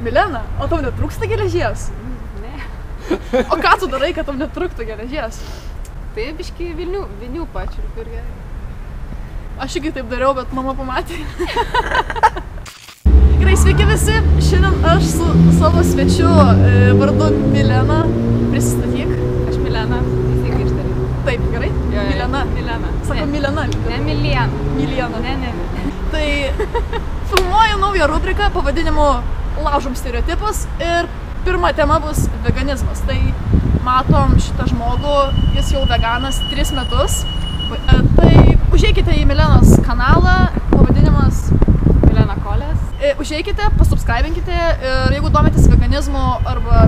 Milena, o tau netrūksta geležies? Ne. O ką tu darai, kad tau netrūktų geležies? Tai biški vinių pačiulpiu ir gerai. Aš irgi taip dariau, bet mama pamatė. Gerai, sveiki visi. Šiandien aš su savo svečiu vardu Milena. Prisistatyk. Aš Milena, teisingai ištariu. Taip, gerai? Jo, Milena. Milena. Sako Milena. Ne Miliena. Miliena. Ne. Tai filmuoju naują rubriką pavadinimu Laužom stereotipus ir pirma tema bus veganizmas. Tai matom šitą žmogų, jis jau veganas 3 metus. Tai užeikite į Milenos kanalą, pavadinimas Milena Kolės. Užeikite, pasubscribinkite ir jeigu domitės veganizmu arba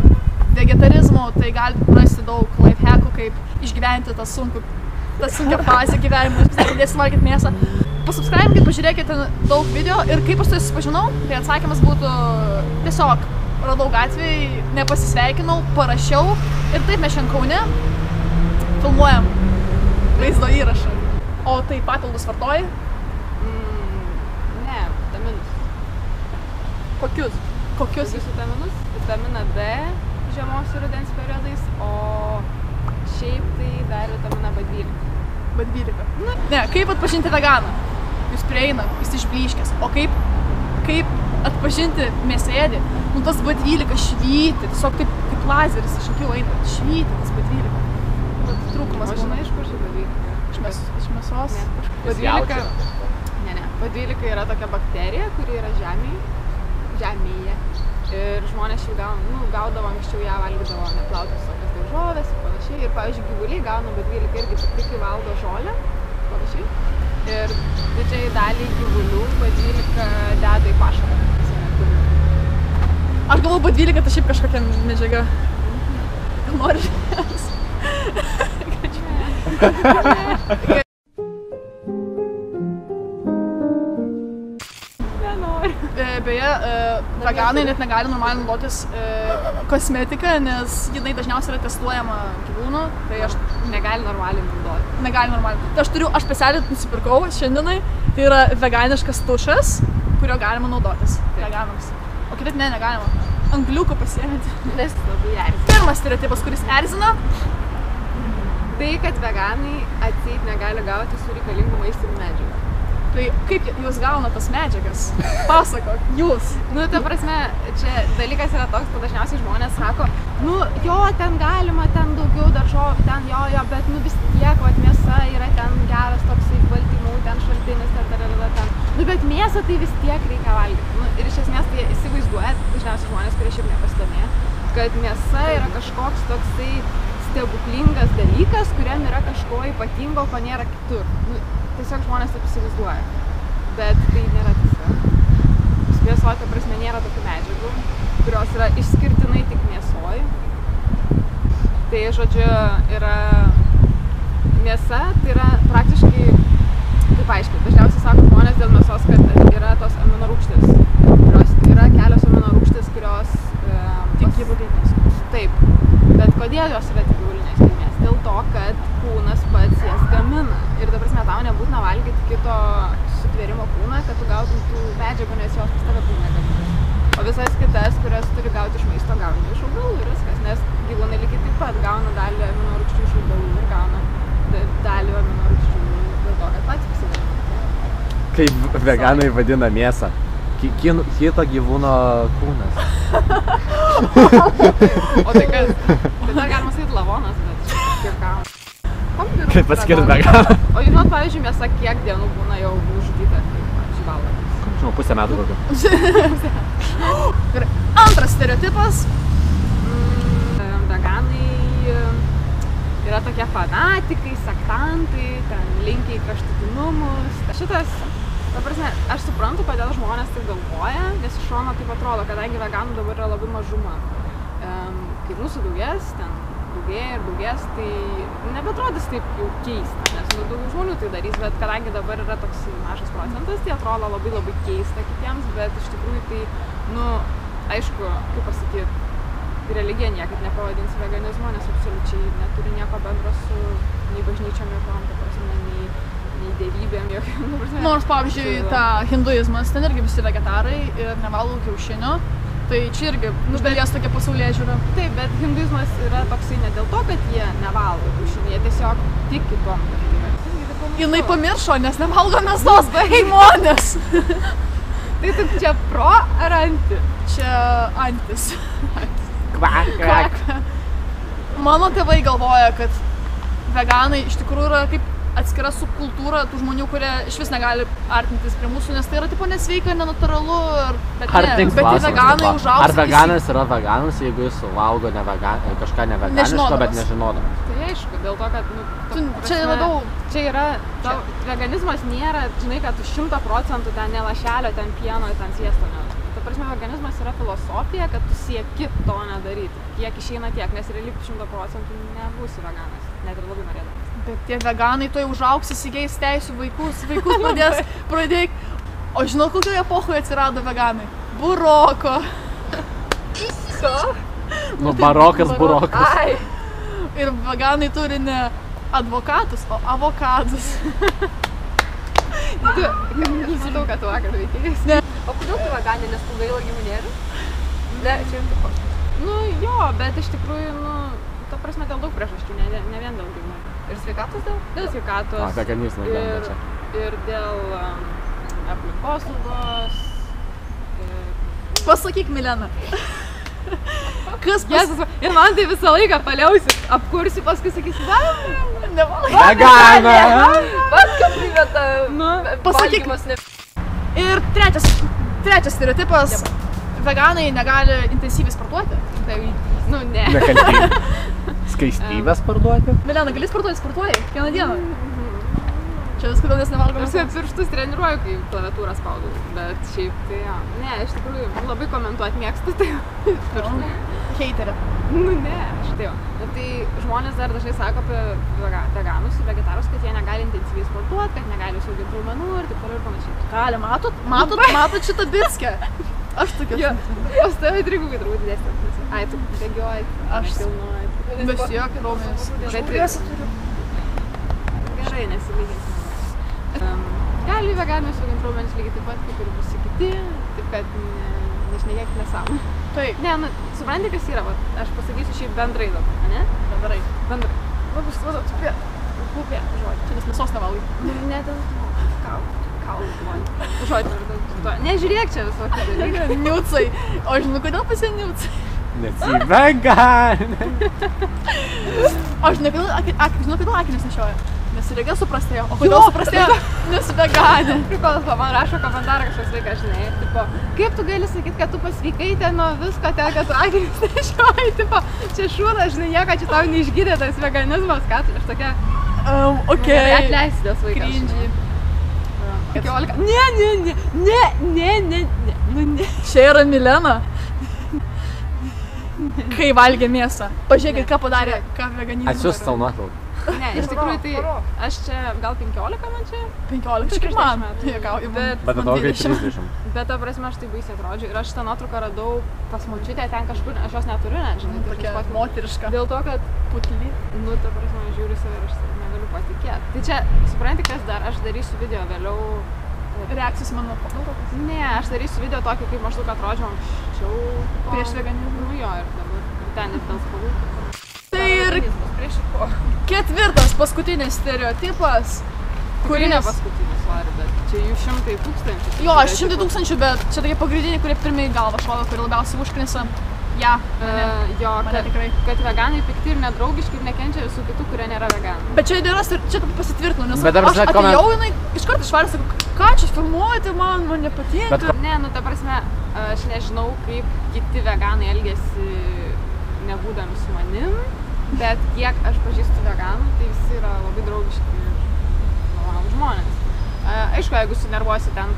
vegetarizmu, tai galite rasti daug lifehackų, kaip išgyventi tą sunkią fazę gyvenimą, jūs pradėsite valgyti mėsą. Pasubscribinkite, pažiūrėkite daug video ir kaip aš su jais susipažinau, tai atsakymas būtų tiesiog radau gatvėj, nepasisveikinau, parašiau ir taip mes šiandien Kaune filmuojam vaizdo įrašą. O tai papildus vartoji? Ne, vitaminus. Kokius? Kokius vitaminus? Vitaminą D žiemos ir rudens periodais, o šiaip tai dar vitaminą B12. B12. Ne, kaip atpažinti veganą? Jūs prieinat, jis išblyškęs. O kaip atpažinti mėsėdį? Nu tas B12 švyti, tiesiog taip kaip lazeris iš akių eina. Švyti tas B12. Bet trūkumas. O žinai, iš kur ši B12? Iš mėsos? B12. Ne. B12 yra tokia bakterija, kuri yra žemėje. Ir žmonės šiaip gaudavo anksčiau ją, valgydavo neplautas tokias daržovės ir panašiai. Ir pavyzdžiui, gyvuliai gauna B12 irgi tik kai valgo žolę, panašiai. Ir didžiai daliai gyvulių B12 deda į pašarą. Aš galvoju, B12 tai šiaip kažkokia medžiaga. Gal nori žemės? Beje, veganai net negali normaliai naudotis kosmetiką, nes jinai dažniausiai yra testuojama gyvūnų, tai aš negali normaliai naudoti. Negali normaliai. Tai aš specialiai nusipirkau šiandienai, tai yra veganiškas tušas, kurio galima naudotis veganams. O kitaip negalima. Angliuko pasiėmėti. Nes labai erzina. Pirmas stereotipas, kuris erzina. Tai, kad veganai atseit negali gauti su reikalingų maistinių medžiagų. Tai kaip jūs gauna tas medžiagas? Pasakok, jūs. Ta prasme, čia dalykas yra toks, kad dažniausiai žmonės sako, jo, ten galima, ten daugiau daržovių, ten jo, bet vis tiek, mėsa yra ten geras toksai baltymų, ten šaltinis, ten. Bet mėsą tai vis tiek reikia valgyti. Ir iš esmės tai įsivaizduoja, dažniausiai žmonės, kurie šiaip nepasidomėjo, kad mėsa yra kažkoks toksai stebuklingas dalykas, kuriam yra kažko ypatingo, ko nėra kitur. Tiesiog žmonės taip įsivaizduoja, bet tai nėra tiesa. Mėsoje, ta prasme, nėra tokių medžiagų, kurios yra išskirtinai tik mėsoje. Tai, žodžiu, yra mėsa, tai yra praktiškai, kaip aiškiai, dažniausiai sako žmonės dėl mėsos, kad yra tos aminorūgštės, kurios yra kelios aminorūgštės, kurios tik gyvulinės. Taip, bet kodėl jos yra tik gyvulinės kilmės? Dėl to, kad kūnas pats jas gamina. Ir ta prasme, tau nebūtina valgyti kito sutvėrimo kūną, kad tu gautum tų medžiagų, nes jos pas tave kūne gamina. O visas kitas, kurias turi gauti iš maisto, gauna iš augalų ir viskas, nes gyvūnai lygiai taip pat gauna dalį aminorūgščių iš augalų ir gauna dalį aminorūgščių dėl to, kad patys pasigamina. Kaip veganai vadina mėsą? Kito gyvūno kūnas. O tai kas? Tai dar galima sakyti lavonas, bet kaip gauna. Kaip atskirti veganą? O žinot, pavyzdžiui, mėsa kiek dienų būna jau užžudyta, kaip valgant? Žinau, pusę metų kokio. Antras stereotipas. Veganai yra tokie fanatikai, sektantai, ten linkia į kraštutinumus. Šitas, ta prasme, aš suprantu, kodėl žmonės taip galvoja, nes iš šono taip atrodo, kadangi veganų dabar yra labai mažuma. Kai mūsų daugės, tai nebetrodys taip jau keista, nes daugiau žmonių tai darys, bet kadangi dabar yra toks mažas procentas, tai atrodo labai keista kitiems, bet iš tikrųjų tai, aišku, kaip pasakyti, religija niekaip nepavadins veganizmo, nes absoliučiai neturi nieko bendro su nei bažnyčiom jokiom, ta prasme, nei dievybėm jokiom. Nors, pavyzdžiui, hinduizmas, ten irgi visi vegetarai ir nevalgo kiaušinių. Tai čia irgi dalies tokia pasaulėžiūra. Taip, bet hinduizmas yra toksai ne dėl to, kad jie nevalgo kiaušinių, jie tiesiog tiki tuom, kad tai yra. Jinai pamiršo, nes nevalgo mėsos žmonės. Tai tu čia pro ar anti? Čia antis. Kvak. Mano tėvai galvoja, kad veganai iš tikrųjų yra kaip atskira subkultūra tų žmonių, kurie iš vis negali artintis prie mūsų, nes tai yra tipo nesveika, nenatūralu, bet veganai užaugs. Ar veganas yra veganas, jeigu jis valgo kažką neveganiško, bet nežinodamas? Tai aišku, dėl to, kad čia labiau... Čia yra, veganizmas nėra, žinai, kad 100% ten ne lašelio, ten pieno, ten sviesto. Ta prasme, veganizmas yra filosofija, kad tu sieki to nedaryti. Kiek išeina tiek, nes realiai 100% nebūsi veganas, net ir labai norėdamas. Bet tie veganai to jau užaugs, įsigeis teisių vaikus pradėk. O žinau, kokioje epochoje atsirado veganai? Buroko. Ko? Nu, barokas, burokas. Ai. Ir veganai turi ne advokatus, o avokadus. Žinau, kad tu vakar veikėjais. Ne. O kodėl tu veganė, nes tu gaila gyvūnėlių? Ne, čia jau taip. Nu jo, bet iš tikrųjų, ta prasme, dėl daug priežasčių, ne vien dėl gyvūnėlių. Ir sveikatos dėl? Dėl sveikatos. Veganizmas lenda čia. Ir dėl aplinkosaugos. Pasakyk, Milena. Kas Ir man tai visą laiką paliausi, apkursi, paskui sakysi, Vegana! Paskui vieta, pasakyk. Ir trečias stereotipas, veganai negali intensyviai sportuoti. Tai, ne. Nekaltybė. Skaistybės parduoti? Milena, gali sportuoji kiekvieną dieną? Čia vis kodėl nes nevalgo mėsos? Aš pirštus treniruoju, kai klaviatūrą spaudau, bet šiaip tai jo. Ne, iš tikrųjų, labai komentuoti mėgstu, tai pirštų. Heiterė. Ne, aš tai jo. Tai žmonės dar dažnai sako apie veganus ir vegetarus, kad jie negali intensyviai sportuoti, kad negali užsiauginti raumenų ir taip toliau ir panašiai. Gali, matot šitą diskę? Aš tokia. Jo, pas tave trigubai turbūt didesnė. Ai, tu bėgioji, aš kilnuoju. Mes jokį raumenis. Gerai, nesilyginti. Gali veganai užsiauginti raumenis lygiai taip pat, kaip ir visi kiti, taip kad nešnekėk nesąmonę. Taip. Ne, supranti, kas yra, aš pasakysiu šiaip bendrai dabar, ne? Bendrai. Labus, kupė, žodžiu. Čia nes mėsos nevalgai. Ne dėl to, kaulų. Žodžiu, nežiūrėk čia visokių dalykų. Niucai. O žinau, kodėl pas jie niucai? Nes jį veganė. O žinau, kodėl akinius nešioja? Nes rega suprastėjo. O kodėl suprastėjo? Nes veganė. Prikolas, man rašo komentarą kažkoks vaikas, žinai. Tipo, kaip tu gali sakyti, kad tu pasveikai ten nuo visko ten, kad tu akinius nešioji? Tipo, čia šūda, žinai, nieko čia tau neišgydė tas veganizmas, ką tu aš tokia... Okei. Atleisti dėl vaikas. Cringy. 15. Ne. Čia yra Milena. Kai valgė mėsą. Pažiūrėkit, ką padarė, ką veganizmas. Atsiųs tau nuotrauką. Ne, iš tikrųjų tai aš čia gal 15 man čia. 15, čia kaip man. Bet atrodo, kaip 30. Bet ta prasme aš tai baisiai atrodžiu ir aš šitą nuotrauką radau pas močiutę ten kažkur, aš jos neturiu, ne, žinai. Tokia moteriška. Dėl to, kad putli. Ta prasme, aš žiūriu save ir aš negaliu patikėti. Tai čia, supranti, kas dar, aš darysiu video vėliau. Reakcijos mano nuotraukos? Ne, aš darysiu video tokį, kaip maždaug atrodžiau anksčiau. Prieš veganizmą? Nu jo, ir dabar ten ir dėl spalvų. Tai ir ketvirtas, paskutinis stereotipas, kuris ne paskutinis, bet čia jų 100 000. Jo, aš 100 000, bet čia tokie pagrindiniai, kurie pirmai galva šovė, kurie labiausiai užknisa. Ja, kad veganai pikti ir nedraugiški ir nekenčia visų kitų, kurie nėra veganai. Bet čia čia pasitvirtinu, nes aš atėjau, jinai iškart išvarė, sakau, ką čia filmuoti, man nepatinka. Ne, ta prasme, aš nežinau, kaip kiti veganai elgiasi nebūdami su manim, bet kiek aš pažįstu veganų, tai visi yra labai draugiški ir malonūs žmonės. Aišku, jeigu sunervuosi ten,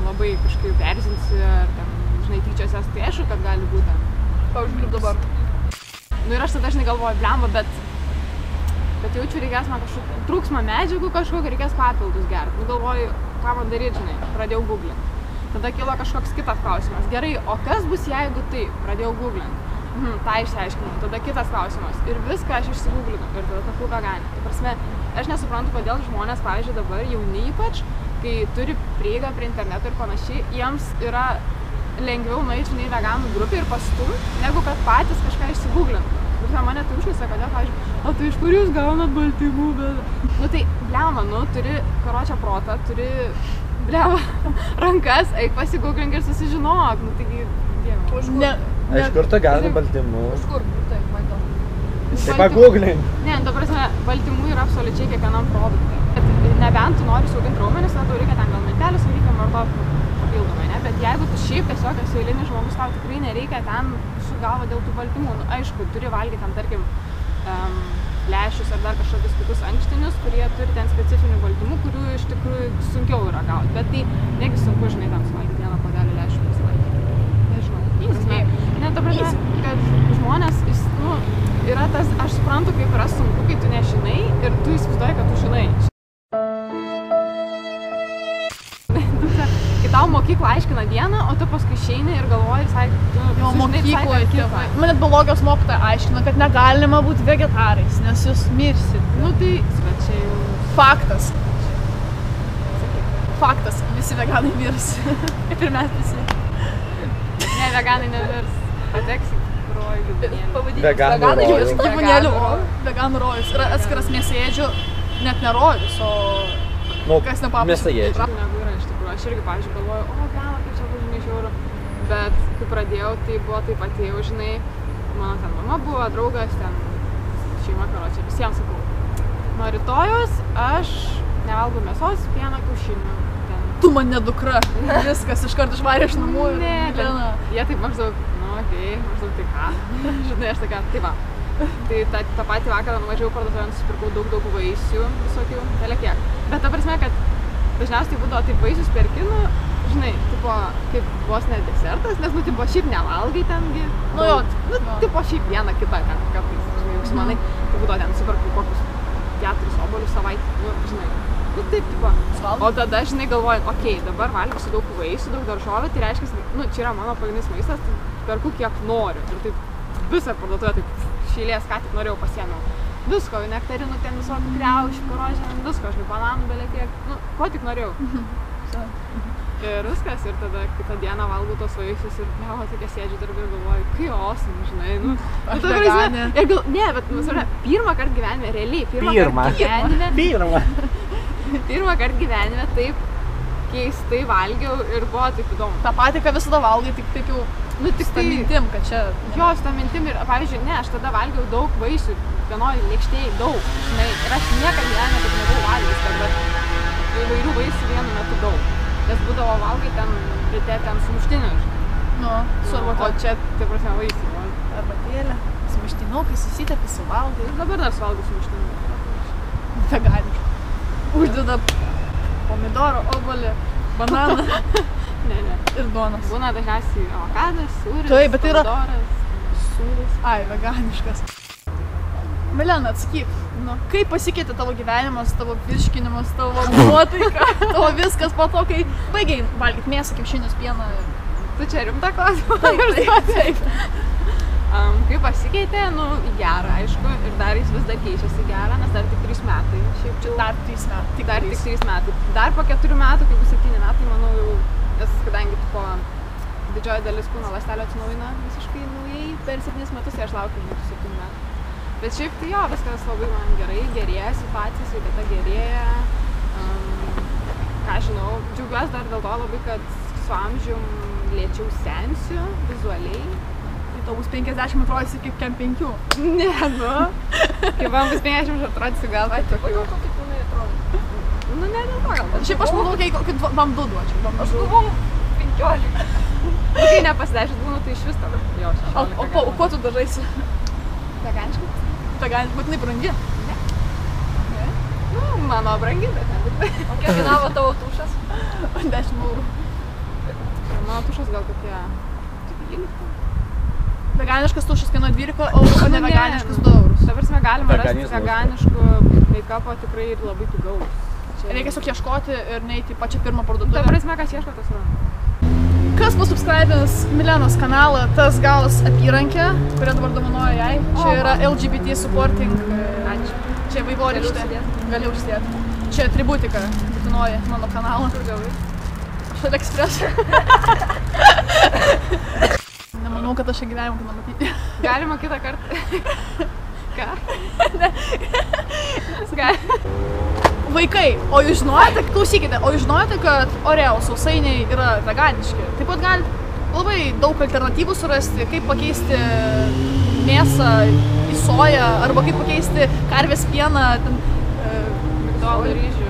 labai kažkaip erzinsi ar ten, žinai, tyčiosies, tai aišku, kad gali būti ten. Pavyzdžiui, kaip dabar. Ir aš tada dažnai galvoju, blemba, bet jaučiu, reikės man kažkokį trūksmą medžiagų kažkokį, reikės papildus gerti. Galvoju, ką man daryti, žinai, pradėjau googlinti. Tada kilo kažkoks kitas klausimas. Gerai, o kas bus, jeigu taip? Pradėjau googlinti. tą išsiaiškinau, tada kitas klausimas. Ir viską aš išsigūglinau ir tada tapau veganė. Tai prasme, aš nesuprantu, kodėl žmonės, pavyzdžiui, dabar jauni ypač, kai turi prieigą prie interneto ir panašiai, jiems yra lengviau nueiti, žinai, veganų grupį ir pastumti, negu kad patys kažką išsigūglintų. Mane tai užknisa, kad pavyzdžiui, o tai iš kur jūs gaunat baltymų, bet... Nu tai, blema, nu, turi karočią protą, turi, blema, rankas, eik pasigūglink ir susižinok, nu taigi, dieve. Iš kur tu gauni baltymų? Iš kur? Taip, maitau. Tai pagūglink. Ne, ta prasme, baltymų yra absoliučiai kiekvienam produktui. Nebent tu nori sauginti raumenis, tada tau reikia ten gal miltelių, reikia vartoti papildomai, ne? Bet jeigu tu šiaip tiesiog esi eilinis žmogus, tau tikrai nereikia ten su galva dėl tų baltymų. Nu, aišku, turi valgyti ten, tarkim, lęšius ar dar kažkokius kitus ankštinius, kurie turi ten specifinių baltymų, kurių iš tikrųjų sunkiau yra gauti. Bet tai negi sunku, žinai, tam suvalgyti vieną puodelį lęšių pasivalgyti. Nežinau. Ne, ta prasme, kad žmonės, nu, yra tas, aš suprantu, kaip yra sunku, kai tu nežinai ir tu įsivaizduoji, kad tu žinai. Kai tau mokykla aiškina dieną, o tu paskui išeini ir galvoji visai, jo, mokykloje tėvai. Man net biologijos mokytoja aiškina, kad negalima būti vegetarais, nes jūs mirsit. Nu tai, bet čia jau... Faktas. Faktas, visi veganai mirs. Kaip ir mes visi. Ne, veganai nevirs. Pateksi rojų gyvūnėlių. Veganų rojus. Gyvūnėlių rojus. Veganų rojus. Yra atskiras mėsėdžių, net ne rojus, o... Nu, kas nepaprastai. mėsėdžių. Negu yra iš tikrųjų. Aš irgi, pavyzdžiui, galvoju, o, blema, kaip čia bus, žinai, žiauru. Bet kai pradėjau, tai buvo taip atėjau, žinai, mano ten mama buvo, draugas, ten šeima, karočią, visiems sakau. Nuo rytojus aš nevalgau mėsos, pieną, kiaušinių. Tu man ne dukra. Viskas iškart išvarė iš namų. Ne, jie taip maždaug, nu, okei, maždaug tai ką. Žinai, aš tokia, tai va. Tai tą patį vakarą nuvažiavau parduotuvę, nusipirkau daug vaisių, visokių, telekiek. Bet ta prasme, kad dažniausiai būdavo taip vaisius perki, nu, žinai, tipo, kaip vos ne desertas, nes, nu, tipo, šiaip nevalgai tengi. Nu, jo. Nu, tipo, šiaip vieną kitą ten kartais, žinai, užsimanai. Tai būdavo ten superku kokius 4 obuolius savaitę, nu, žinai. Nu, taip, tipo. O tada, žinai, galvoju, okei, dabar valgysiu daug vaisių, daug daržovių, tai reiškia, nu, čia yra mano pagrindinis maistas, tai perku kiek noriu. Ir taip visą parduotuvę taip šeilės, ką tik norėjau pasiėmiau. Visko, nektarinų, ten visokių kriaušių, karočių, visko, žinai, bananų, belekiek, nu, ko tik norėjau. Ir viskas, ir tada kitą dieną valgau tos vaisius ir tokia sėdžiu darbį ir galvoju, kai awesome, žinai, nu. Aš veganė. Ne, bet, pirmą kartą gyvenime, realiai, pirmą kartą gyvenime taip keistai valgiau ir buvo taip įdomu. Ta pati, ką visada valgai, tik taip jau, nu, tik ta mintim, kad čia... Jo, su ta mintim ir, pavyzdžiui, ne, aš tada valgiau daug vaisių, vienoj lėkštėj daug, žinai, ir aš niekad gyvenime taip nebuvau valgęs, bet įvairių vaisių vienu metu daug. Nes būdavo valgai ten ryte ten sumuštinių, žinai. Nu, su arbata. O čia, tai prasme, vaisių. Arbatėlė, sumuštinukai, susitepi, suvalgai. Ir dabar dar suvalgau sumuštinių. Veganiškai. Uždeda pomidoro, obuolį, bananą. Ne. Ir duonos. Būna dažniausiai avokadas, sūris, taip, bet tai yra... pomidoras, sūris. Ai, veganiškas. Milena, atsakyk, nu, kaip pasikeitė tavo gyvenimas, tavo virškinimas, tavo nuotaika, tavo viskas po to, kai baigiai valgyti mėsą, kiaušinius, pieną. Tu čia rimtą klausimą? Taip. Kaip pasikeitė, nu, į gerą, aišku, ir dar jis vis dar keičiasi į gerą, nes dar tik 3 metai. Šiaip čia dar 3 metai. Dar tik 3 metai. Dar po 4 metų, kai bus 7 metai, manau, jau, nes kadangi po didžioji dalis kūno ląstelių atsinaujina visiškai naujai per 7 metus, tai aš laukiu 7 metų. Bet šiaip tai jo, viskas labai man gerai, gerėja situacija, sveikata gerėja. Ką žinau, džiaugiuosi dar dėl to labai, kad su amžium lėčiau sensiu vizualiai. Tai tau bus 50, atrodysi kaip kem 5. Ne, nu. Kai man bus 50, atrodysiu gal tai tokių. O kokį kūnai atrodo? Nu, ne dėl to gal. Šiaip aš manau, kad vam 2 duočiau. Aš galvoju 15. Kai nepasidažys būnu, tai iš vis tada. Jo, 16. O kuo tu dažaisi? Veganiškai? Veganiškai, būtinai brangi? Ne. Nu, mano brangi, bet nebūtinai. O kiek kainavo tavo tušas? 10 eurų. Mano tušas gal kokie 12. Veganiškas tušas kainuoja 12 eurų, o ne veganiškas 2 eurus. Ta prasme, galima rasti veganiškų make-upo tikrai labai pigaus. Reikia tiesiog ieškoti ir neiti į pačią pirmą parduotuvę. Ta prasme, kas ieško, tas randa. Kas pasubscribins Milenos kanalą, tas gaus apyrankę, kurią dabar dovanoju jai. Čia yra LGBT supporting. Ačiū. Čia vaivorykštė. Gali užsidėti. Čia atributika būtinoji mano kanalą. Kur gavai? Šalia ekspreso. Nemanau, kad aš šią gyvenimą kada matyti. Galima kitą kartą. Ką? Vaikai, o jūs žinojote, klausykite, o jūs žinojote, kad Oreo sausainiai yra veganiški? Taip pat galite labai daug alternatyvų surasti, kaip pakeisti mėsą į soją, arba kaip pakeisti karvės pieną, ten, Migdolų ryžių.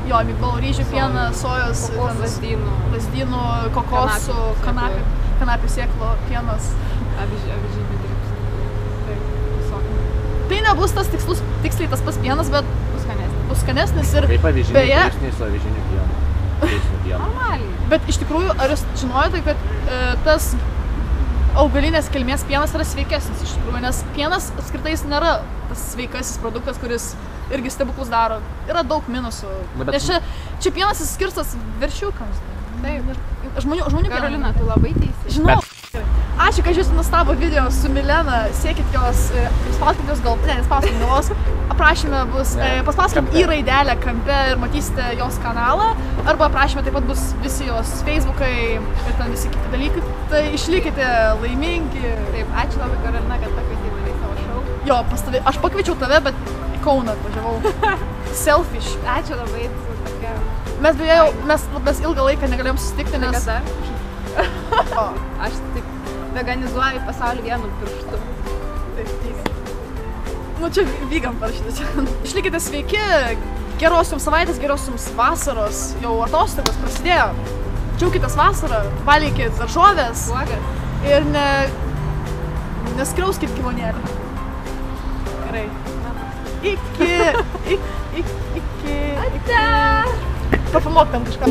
Jo, migdolų ryžių pieną, sojos, lazdynų, kokosų, kanapių sėklo pienas. Avižinių dribsnių. Tai nebus tas tiksliai tas pats pienas, bet bus skanesnis ir Kaip avižinių beje, dribsniai su avižiniu pienu. Normaliai. bet iš tikrųjų, ar jūs žinojote, kad tas augalinės kilmės pienas yra sveikesnis iš tikrųjų, nes pienas apskritai jis nėra tas sveikasis produktas, kuris irgi stebuklus daro. Yra daug minusų. Nes čia pienas jis skirstas veršiukams. Taip. Žmonių Karolina, tu labai teisi. Žinau. Ačiū, kad žiūrėsite nuostabų video su Milena. Siekit jos, spauskit jos nespauskit jos. Aprašyme bus, paspauskit į raidelę kampe ir matysite jos kanalą. Arba aprašyme taip pat bus visi jos Facebookai ir ten visi kiti dalykai. Tai išlikite laimingi. Taip, ačiū labai Karolina, kad pakvietei mane į savo šou. Jo, pas tave, aš pakviečiau tave, bet į Kauną atvažiavau. Selfish. Ačiū labai, tu tokia... Mes beje jau, mes ilgą laiką negalėjom susitikti, nes... Kada? Aš taip veganizuoju pasaulį vienu pirštu. Taip, tyliai. Nu čia vygam parašyti. Išlikite sveiki, geros jums savaitės, geros jums vasaros, jau atostogos prasidėjo. Džiaukitės vasarą, valgykit daržoves ir neskriauskit gyvūnėlį. Gerai. Iki. Ate! Pafilmuok tam kažką.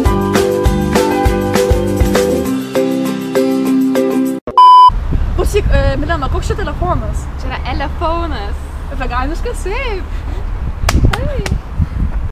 Klausyk, Milena, koks čia telefonas? Čia yra elefonas. Veganiškas? Taip. Taip.